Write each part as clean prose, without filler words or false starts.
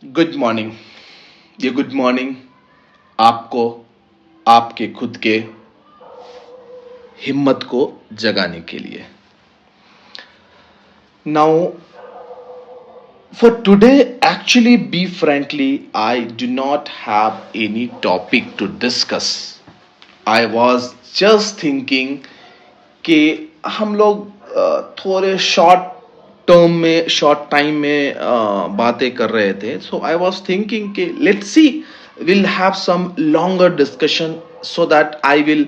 Good morning. ये good morning आपको आपके खुद के हिम्मत को जगाने के लिए। Now for today, actually be frankly, I do not have any topic to discuss. I was just thinking कि हम लोग थोड़े शॉर्ट टाइम में बातें कर रहे थे। सो आई वॉज थिंकिंग कि let's see, will have some longer discussion so that I will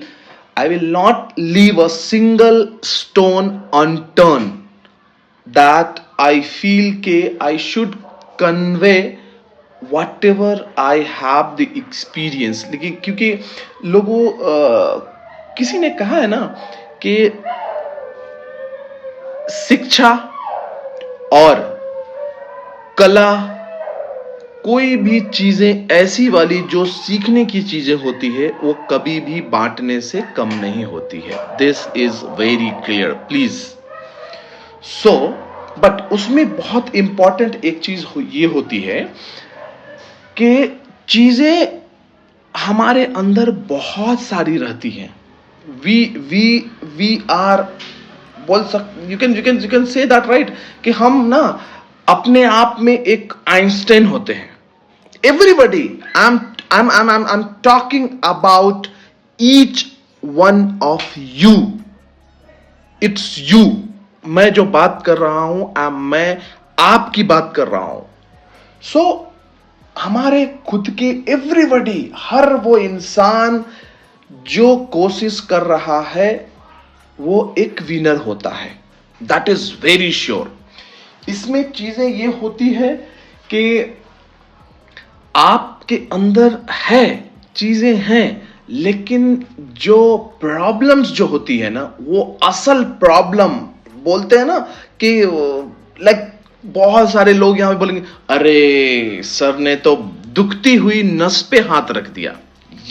not leave a single stone unturned, that I feel के I should convey whatever I have the experience। लेकिन क्योंकि लोगों किसी ने कहा है ना कि शिक्षा और कला, कोई भी चीजें ऐसी वाली जो सीखने की चीजें होती है वो कभी भी बांटने से कम नहीं होती है। This is very clear please. So but उसमें बहुत इंपॉर्टेंट एक चीज ये होती है कि चीजें हमारे अंदर बहुत सारी रहती हैं। वी आर बोल सक you can say that right कि हम ना अपने आप में एक आइंस्टाइन होते हैं। Everybody, I am talking about each one of you. It's you. मैं जो बात कर रहा हूं, मैं आपकी बात कर रहा हूं। सो हमारे खुद के एवरीबडी, हर वो इंसान जो कोशिश कर रहा है वो एक विनर होता है। That is very sure. इसमें चीजें ये होती है कि आपके अंदर है, चीजें हैं, लेकिन जो प्रॉब्लम्स जो होती है ना, वो असल प्रॉब्लम बोलते हैं ना कि लाइक बहुत सारे लोग यहां पे बोलेंगे, अरे सर ने तो दुखती हुई नस पे हाथ रख दिया।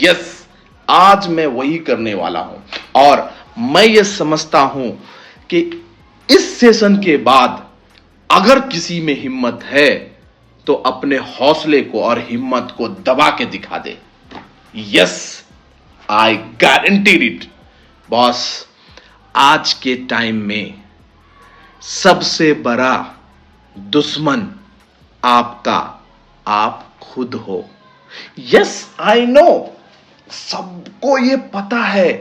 यस, आज मैं वही करने वाला हूं। और मैं ये समझता हूं कि इस सेशन के बाद अगर किसी में हिम्मत है तो अपने हौसले को और हिम्मत को दबा के दिखा दे। Yes, I guaranteed it. Boss, आज के टाइम में सबसे बड़ा दुश्मन आपका आप खुद हो। यस, आई नो, सबको ये पता है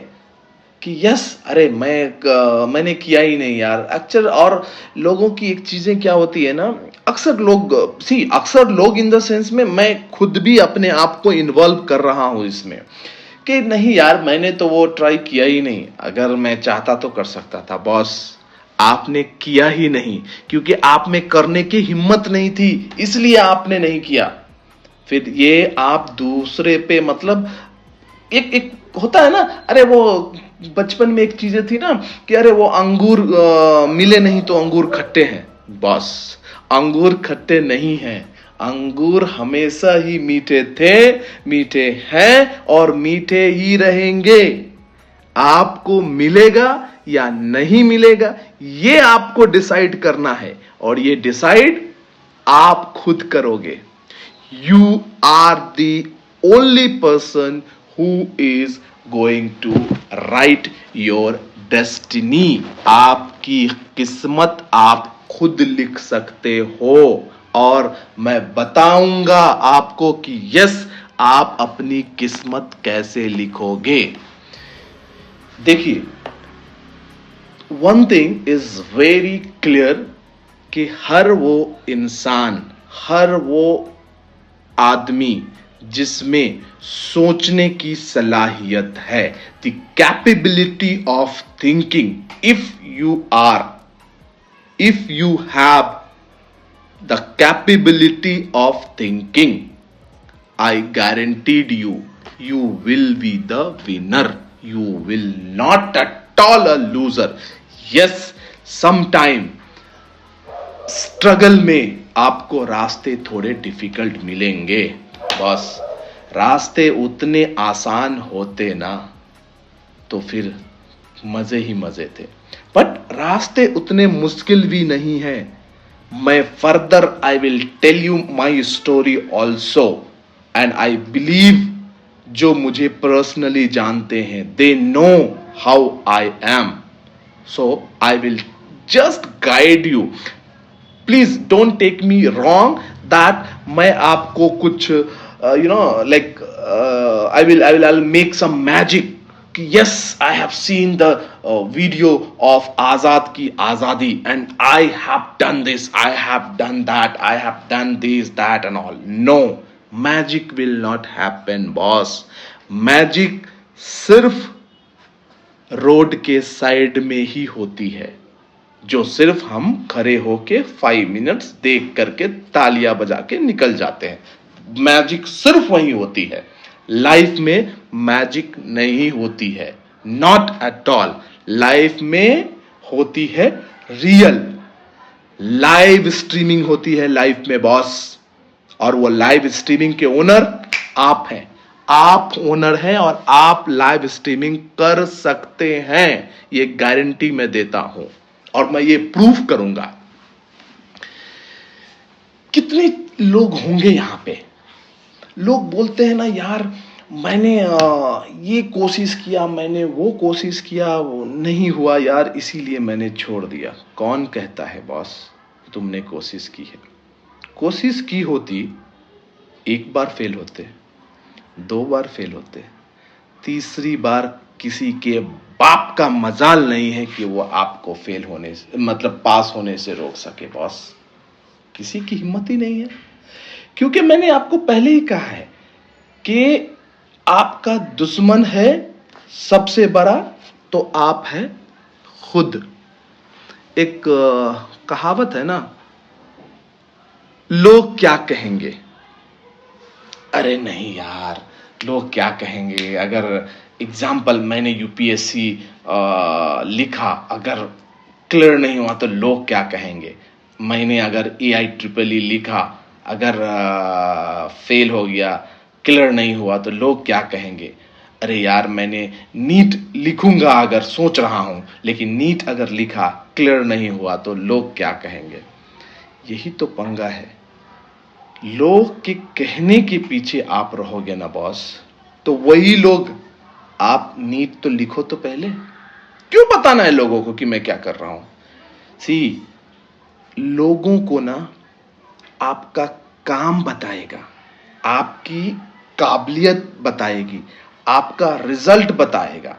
कि यस, अरे मैंने किया ही नहीं यार। अक्सर और लोगों की एक चीजें क्या होती है ना, अक्सर लोग इन द सेंस में, मैं खुद भी अपने आप को इन्वॉल्व कर रहा हूं इसमें कि नहीं यार, मैंने तो वो ट्राई किया ही नहीं। अगर मैं चाहता तो कर सकता था। बॉस, आपने किया ही नहीं क्योंकि आप में करने की हिम्मत नहीं थी, इसलिए आपने नहीं किया। फिर ये आप दूसरे पे, मतलब एक होता है ना, अरे वो बचपन में एक चीजें थी ना कि अरे वो अंगूर मिले नहीं तो अंगूर खट्टे हैं। बस, अंगूर खट्टे नहीं हैं, अंगूर हमेशा ही मीठे थे, मीठे हैं और मीठे ही रहेंगे। आपको मिलेगा या नहीं मिलेगा, ये आपको डिसाइड करना है, और ये डिसाइड आप खुद करोगे। You are the only person who is going to write your destiny। आपकी किस्मत आप खुद लिख सकते हो, और मैं बताऊंगा आपको कि यस, आप अपनी किस्मत कैसे लिखोगे। देखिए, one thing is very clear कि हर वो इंसान, हर वो आदमी जिसमें सोचने की सलाहियत है, the capability of thinking, if you have the capability of thinking, I guaranteed you will be the winner. You will not at all a loser. Yes, sometime struggle में आपको रास्ते थोड़े डिफिकल्ट मिलेंगे। बस, रास्ते उतने आसान होते ना तो फिर मजे ही मजे थे, बट रास्ते उतने मुश्किल भी नहीं है। मैं further I will tell you my story also, and I believe जो मुझे पर्सनली जानते हैं, they know how I am, so I will just guide you. Please don't take me wrong that मैं आपको कुछ like I will make some magic कि yes I have seen the video of Azad की आजादी and I have done this, I have done that, I have done this that and all. No, magic will not happen boss. Magic सिर्फ road के side में ही होती है, जो सिर्फ हम खड़े होके 5 मिनट्स देख करके तालियां बजा के निकल जाते हैं. मैजिक सिर्फ वही होती है. लाइफ में मैजिक नहीं होती है, नॉट एट ऑल. लाइफ में होती है रियल. लाइव स्ट्रीमिंग होती है लाइफ में बॉस, और वो लाइव स्ट्रीमिंग के ओनर आप हैं. आप ओनर हैं और आप लाइव स्ट्रीमिंग कर सकते हैं, ये गारंटी मैं देता हूं और मैं ये प्रूफ करूंगा. कितने लोग होंगे यहां पे, लोग बोलते हैं ना यार मैंने ये कोशिश किया, मैंने वो कोशिश किया, वो नहीं हुआ यार, इसीलिए मैंने छोड़ दिया. कौन कहता है बॉस तुमने कोशिश की है? कोशिश की होती, एक बार फेल होते, 2 बार फेल होते, तीसरी बार किसी के बाप का मजाल नहीं है कि वो आपको फेल होने से, मतलब पास होने से रोक सके बॉस. किसी की हिम्मत ही नहीं है, क्योंकि मैंने आपको पहले ही कहा है कि आपका दुश्मन है सबसे बड़ा तो आप है खुद. एक कहावत है ना, लोग क्या कहेंगे. अरे नहीं यार, लोग क्या कहेंगे. अगर एग्जाम्पल मैंने यूपीएससी लिखा, अगर क्लियर नहीं हुआ तो लोग क्या कहेंगे. मैंने अगर AIEEE लिखा, अगर फेल हो गया, क्लियर नहीं हुआ तो लोग क्या कहेंगे. अरे यार मैंने नीट लिखूंगा अगर सोच रहा हूं, लेकिन नीट अगर लिखा क्लियर नहीं हुआ तो लोग क्या कहेंगे. यही तो पंगा है. लोग के कहने के पीछे आप रहोगे ना बॉस, तो वही लोग, आप नीट तो लिखो तो पहले, क्यों बताना है लोगों को कि मैं क्या कर रहा हूं. सी, लोगों को ना आपका काम बताएगा, आपकी काबिलियत बताएगी, आपका रिजल्ट बताएगा,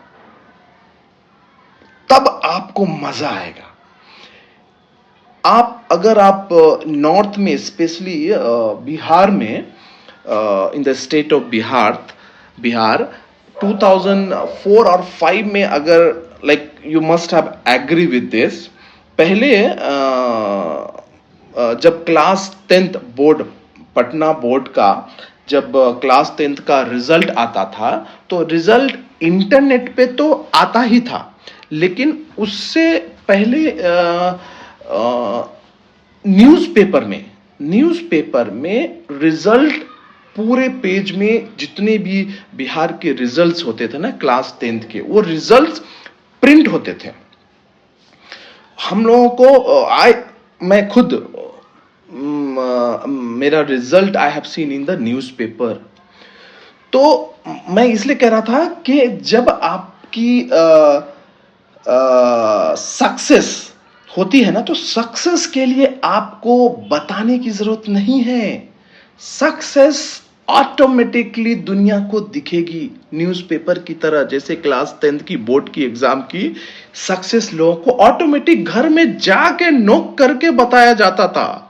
तब आपको मजा आएगा. अगर आप नॉर्थ में, स्पेशली बिहार में, in the state of Bihar 2004 और 5 में, अगर like you must have agree with this, पहले जब class 10th board, Patna board का जब क्लास 10th का रिजल्ट आता था, तो रिजल्ट इंटरनेट पे तो आता ही था, लेकिन उससे पहले न्यूज़पेपर में रिजल्ट, पूरे पेज में जितने भी बिहार के रिजल्ट्स होते थे ना क्लास 10th के, वो रिजल्ट्स प्रिंट होते थे. हम लोगों को मैं खुद मेरा result I have seen in the newspaper. तो मैं इसलिए कह रहा था कि जब आपकी सक्सेस होती है ना, तो सक्सेस के लिए आपको बताने की जरूरत नहीं है. सक्सेस ऑटोमेटिकली दुनिया को दिखेगी न्यूज़पेपर की तरह. जैसे क्लास 10th की बोर्ड की एग्जाम की सक्सेस लोगों को ऑटोमेटिक घर में जाके नोक करके बताया जाता था.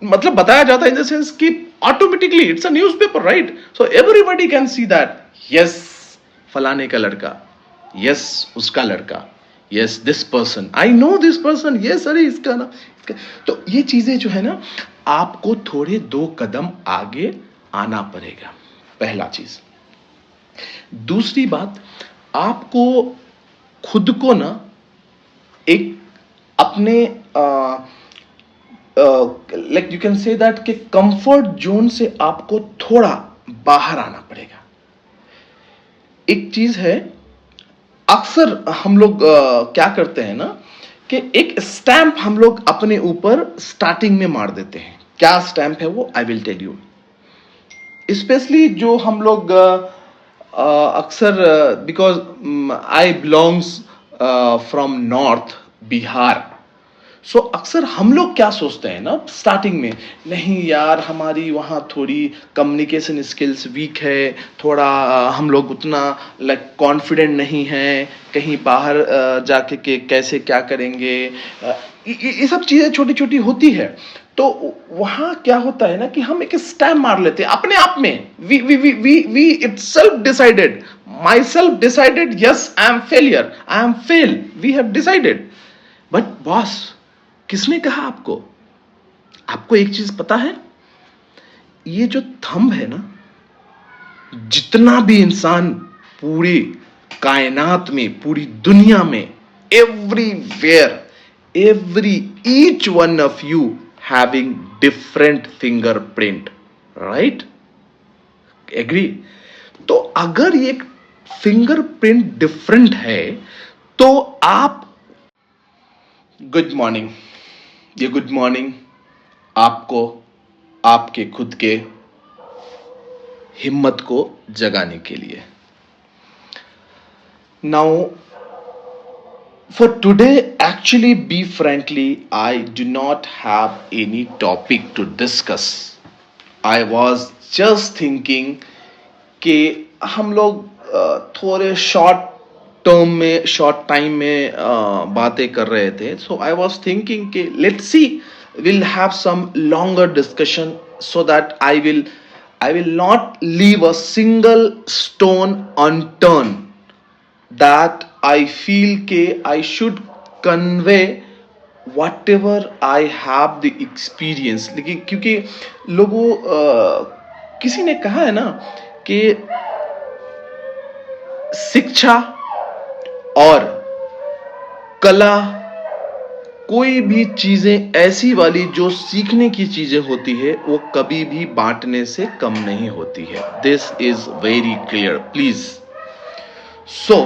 मतलब बताया जाता इन द सेंस कि automatically it's a newspaper, right? So everybody can see that, yes फलाने का लड़का, यस उसका लड़का, yes this person, I know this person, yes अरे इसका ना. तो ये चीजें जो है ना, आपको थोड़े 2 कदम आगे आना पड़ेगा, पहला चीज. दूसरी बात, आपको खुद को ना एक अपने like you can say that कि कंफर्ट जोन से आपको थोड़ा बाहर आना पड़ेगा. एक चीज है, अक्सर हम लोग क्या करते हैं ना कि एक स्टैंप हम लोग अपने ऊपर स्टार्टिंग में मार देते हैं। क्या स्टैंप है वो, I will tell you. Specially जो हम लोग अक्सर, because I belongs from north Bihar, so अक्सर हम लोग क्या सोचते हैं ना स्टार्टिंग में, नहीं यार हमारी वहाँ थोड़ी कम्युनिकेशन स्किल्स वीक है, थोड़ा हम लोग उतना लाइक कॉन्फिडेंट नहीं है, कहीं बाहर जाके के कैसे क्या करेंगे, ये सब चीज़ें छोटी छोटी होती है। तो वहाँ क्या होता है ना कि हम एक स्टैम्प मार लेते हैं अपने आप में। We itself decided, myself decided, yes I am failure, I am fail, we have decided. But boss, किसने कहा आपको? आपको एक चीज पता है, ये जो थंब है ना, जितना भी इंसान पूरी कायनात में, पूरी दुनिया में, everywhere, every each one of you having different fingerprint, right? Agree? तो अगर ये फिंगरप्रिंट डिफरेंट है तो आप, गुड मॉर्निंग, ये गुड मॉर्निंग आपको आपके खुद के हिम्मत को जगाने के लिए। Now for today, actually be frankly, I do not have any topic to discuss. I was just thinking कि हम लोग थोड़े शॉर्ट टर्म में, शॉर्ट टाइम में बातें कर रहे थे। सो आई वॉज थिंकिंग कि let's C, we'll have some longer discussion so that I will not leave a single stone unturned, that I feel कि I should convey whatever I have the experience। लेकिन क्योंकि लोगों किसी ने कहा है ना कि शिक्षा और कला, कोई भी चीजें ऐसी वाली जो सीखने की चीजें होती है, वो कभी भी बांटने से कम नहीं होती है। This is very clear, please. So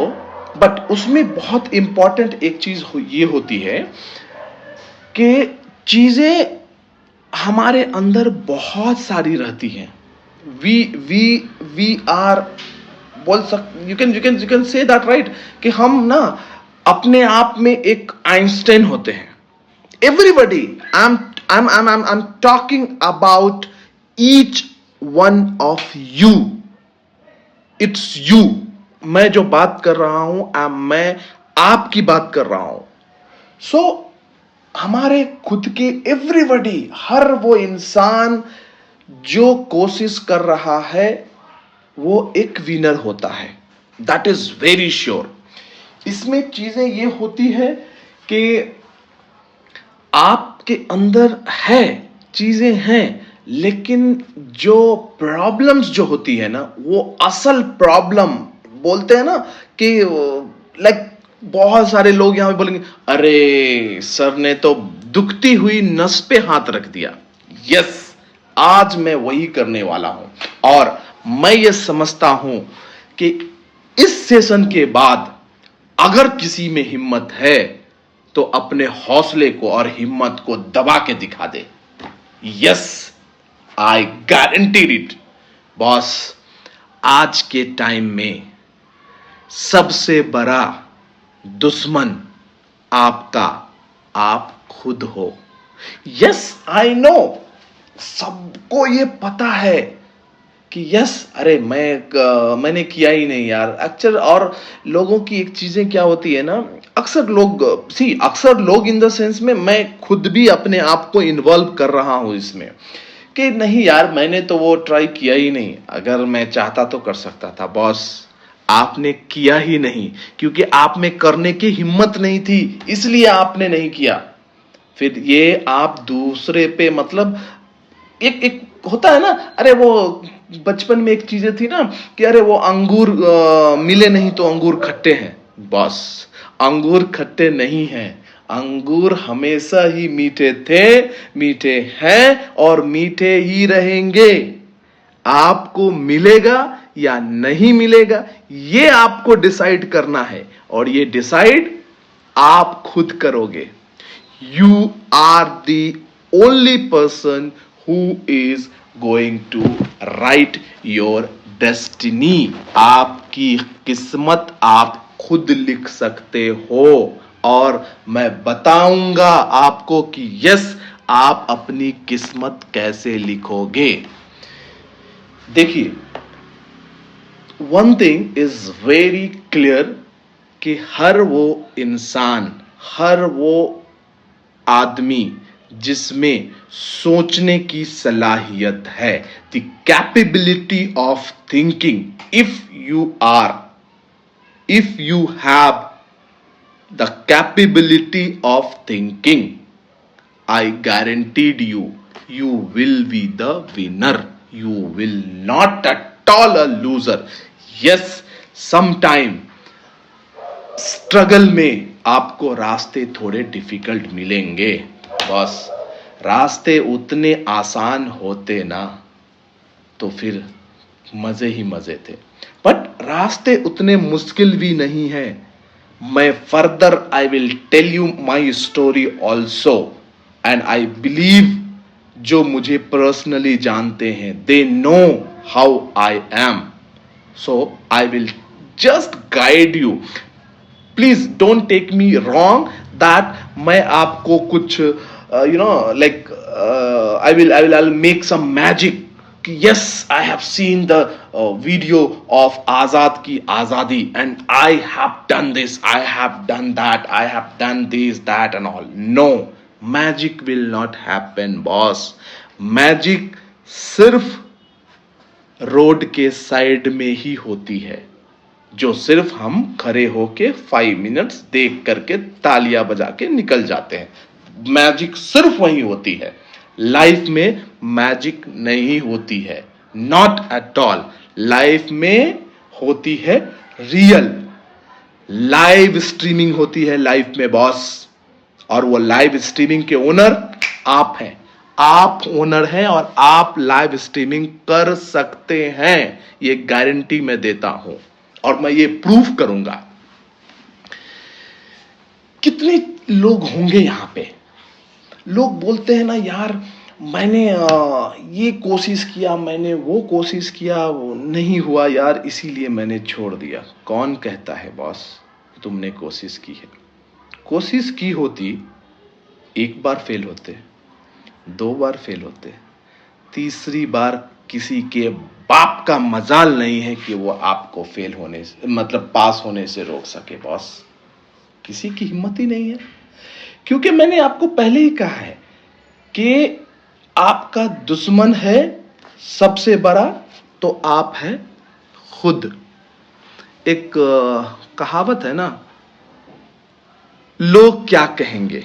but उसमें बहुत इंपॉर्टेंट एक चीज ये होती है कि चीजें हमारे अंदर बहुत सारी रहती हैं। वी आर, बोल सक, you can say that, right? कि हम ना अपने आप में एक आइंस्टाइन होते हैं। Everybody, I'm talking about each one of you. It's you. मैं जो बात कर रहा हूं, मैं आपकी बात कर रहा हूं। So हमारे खुद के everybody, हर वो इंसान जो कोशिश कर रहा है, वो एक विनर होता है। That is very sure. इसमें चीजें ये होती है कि आपके अंदर है, चीजें हैं, लेकिन जो प्रॉब्लम्स जो होती है ना, वो असल प्रॉब्लम, बोलते हैं ना कि लाइक बहुत सारे लोग यहां पे बोलेंगे, अरे सर ने तो दुखती हुई नस पे हाथ रख दिया। यस, आज मैं वही करने वाला हूं। और मैं ये समझता हूं कि इस सेशन के बाद अगर किसी में हिम्मत है तो अपने हौसले को और हिम्मत को दबा के दिखा दे। Yes, I guaranteed it. Boss, आज के टाइम में सबसे बड़ा दुश्मन आपका आप खुद हो। यस, आई नो, सबको ये पता है कि यस, अरे मैंने किया ही नहीं यार। और लोगों की एक चीजें क्या होती है ना, अक्सर लोग इन द सेंस में, मैं खुद भी अपने आप को इन्वॉल्व कर रहा हूं इसमें, कि नहीं यार मैंने तो वो ट्राई किया ही नहीं, अगर मैं चाहता तो कर सकता था। बॉस, आपने किया ही नहीं, क्योंकि आप में करने की हिम्मत नहीं थी, इसलिए आपने नहीं किया। फिर ये आप दूसरे पे, मतलब एक होता है ना, अरे वो बचपन में एक चीजें थी ना कि अरे वो अंगूर मिले नहीं तो अंगूर खट्टे हैं। बॉस, अंगूर खट्टे नहीं हैं, अंगूर हमेशा ही मीठे थे, मीठे हैं और मीठे ही रहेंगे। आपको मिलेगा या नहीं मिलेगा, ये आपको डिसाइड करना है। और ये डिसाइड आप खुद करोगे। You are the only person who is going to write your destiny. आपकी किस्मत आप खुद लिख सकते हो, और मैं बताऊंगा आपको कि यस, आप अपनी किस्मत कैसे लिखोगे। देखिए, one thing is very clear कि हर वो इंसान, हर वो आदमी जिसमें सोचने की सलाहियत है, the capability of thinking, if you have the capability of thinking, I guaranteed you, you will be the winner. You will not at all a loser. Yes, sometime struggle में आपको रास्ते थोड़े डिफिकल्ट मिलेंगे, बस रास्ते उतने आसान होते ना तो फिर मजे ही मजे थे, बट रास्ते उतने मुश्किल भी नहीं है। मैं further I will tell you my story also, and I believe जो मुझे पर्सनली जानते हैं, they know how I am, so I will just guide you. Please don't take me wrong that मैं आपको कुछ like I will make some magic कि yes, I have seen the video of Azad की आजादी and I have done this, I have done that, I have done this that and all. No, magic will not happen boss. Magic सिर्फ road के side में ही होती है, जो सिर्फ हम खड़े होके 5 मिनट्स देख करके तालियां बजा के निकल जाते हैं। मैजिक सिर्फ वही होती है, लाइफ में मैजिक नहीं होती है, नॉट एट ऑल। लाइफ में होती है रियल, लाइव स्ट्रीमिंग होती है लाइफ में बॉस, और वो लाइव स्ट्रीमिंग के ओनर आप हैं। आप ओनर हैं और आप लाइव स्ट्रीमिंग कर सकते हैं, ये गारंटी मैं देता हूं, और मैं ये प्रूफ करूंगा। कितने लोग होंगे यहां पे, लोग बोलते हैं ना यार मैंने ये कोशिश किया, मैंने वो कोशिश किया, वो नहीं हुआ यार, इसीलिए मैंने छोड़ दिया। कौन कहता है बॉस तुमने कोशिश की है? कोशिश की होती, एक बार फेल होते, 2 बार फेल होते, तीसरी बार किसी के बाप का मजाल नहीं है कि वो आपको फेल होने से, मतलब पास होने से रोक सके बॉस। किसी की हिम्मत ही नहीं है, क्योंकि मैंने आपको पहले ही कहा है कि आपका दुश्मन है सबसे बड़ा तो आप है खुद। एक कहावत है ना, लोग क्या कहेंगे।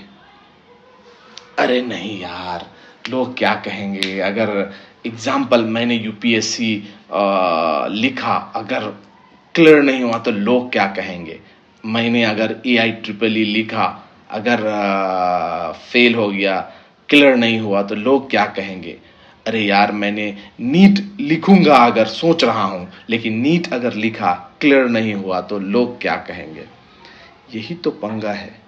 अरे नहीं यार, लोग क्या कहेंगे, अगर एग्जाम्पल मैंने यूपीएससी लिखा, अगर क्लियर नहीं हुआ तो लोग क्या कहेंगे। मैंने अगर AIEEE लिखा, अगर फेल हो गया, क्लियर नहीं हुआ तो लोग क्या कहेंगे। अरे यार मैंने नीट लिखूंगा अगर सोच रहा हूं, लेकिन नीट अगर लिखा, क्लियर नहीं हुआ तो लोग क्या कहेंगे। यही तो पंगा है,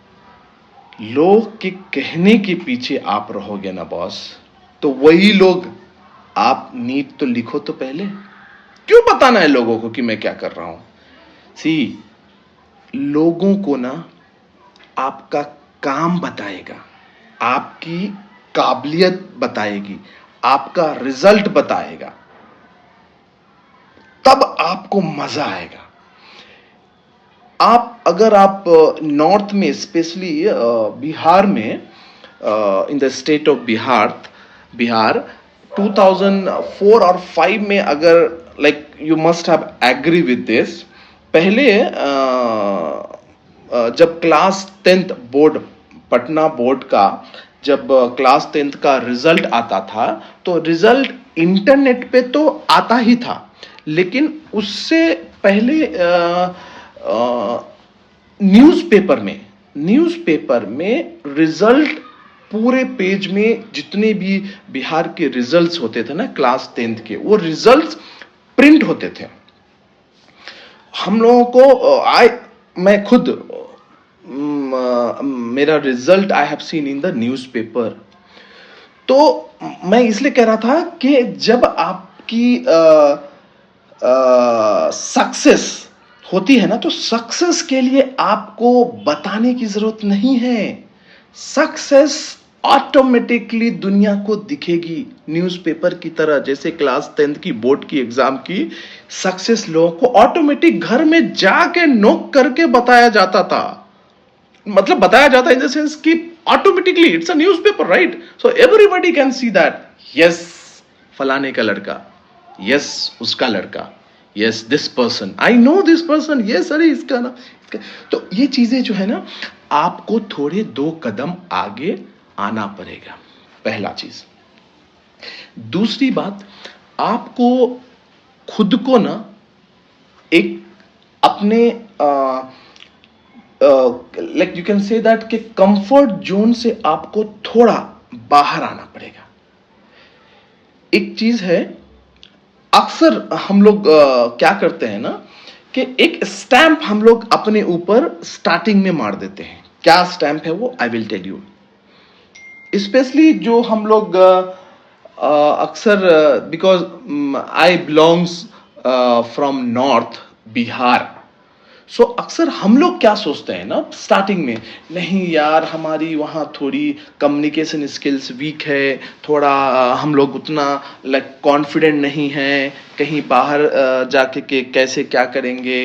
लोग के कहने के पीछे आप रहोगे ना बॉस, तो वही लोग, आप नीट तो लिखो तो पहले, क्यों बताना है लोगों को कि मैं क्या कर रहा हूं। सी, लोगों को ना आपका काम बताएगा, आपकी काबिलियत बताएगी, आपका रिजल्ट बताएगा, तब आपको मजा आएगा। अगर आप नॉर्थ में, स्पेशली बिहार में, in the state of Bihar 2004 और 5 में, अगर like you must have agree with this, पहले जब class 10th board, Patna board का जब क्लास 10th का रिजल्ट आता था, तो रिजल्ट इंटरनेट पे तो आता ही था, लेकिन उससे पहले न्यूज़पेपर में रिजल्ट, पूरे पेज में जितने भी बिहार के रिजल्ट्स होते थे ना क्लास 10th के, वो रिजल्ट्स प्रिंट होते थे। हम लोगों को मैं खुद मेरा result I have seen in the newspaper. तो मैं इसलिए कह रहा था कि जब आपकी सक्सेस होती है ना, तो सक्सेस के लिए आपको बताने की जरूरत नहीं है। सक्सेस ऑटोमेटिकली दुनिया को दिखेगी न्यूज़पेपर की तरह। जैसे क्लास 10th की बोर्ड की एग्जाम की सक्सेस लोगों को ऑटोमेटिक घर में जाके नोक करके बताया जाता था। मतलब बताया जाता इन द सेंस कि automatically it's a newspaper, right? So everybody can see that, yes फलाने का लड़का, यस उसका लड़का, yes this person, I know this person, yes अरे इसका ना इसका। तो ये चीजें जो है ना, आपको थोड़े 2 कदम आगे आना पड़ेगा, पहला चीज। दूसरी बात, आपको खुद को ना एक अपने like you can say that कि कंफर्ट जोन से आपको थोड़ा बाहर आना पड़ेगा। एक चीज है, अक्सर हम लोग क्या करते हैं ना कि एक स्टैंप हम लोग अपने ऊपर स्टार्टिंग में मार देते हैं। क्या स्टैंप है वो, I will tell you. Specially जो हम लोग अक्सर, because I belongs from north Bihar, so अक्सर हम लोग क्या सोचते हैं ना स्टार्टिंग में, नहीं यार हमारी वहाँ थोड़ी कम्युनिकेशन स्किल्स वीक है, थोड़ा हम लोग उतना लाइक कॉन्फिडेंट नहीं है, कहीं बाहर जाके के कैसे क्या करेंगे,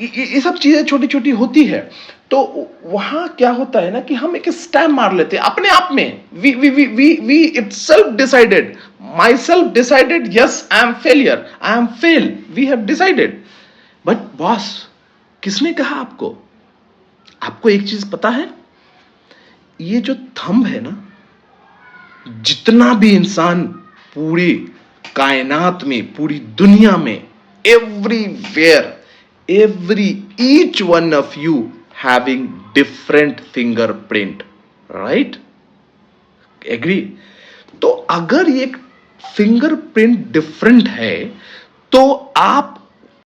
ये सब चीज़ें छोटी छोटी होती है। तो वहाँ क्या होता है ना कि हम एक स्टैम्प मार लेते हैं अपने आप में। We itself decided, myself decided, yes I am failure, I am fail, we have decided. But boss, किसने कहा आपको? आपको एक चीज पता है, ये जो थंब है ना, जितना भी इंसान पूरी कायनात में, पूरी दुनिया में, everywhere, every each one of you having different fingerprint, right? Agree? तो अगर ये फिंगरप्रिंट डिफरेंट है, तो आप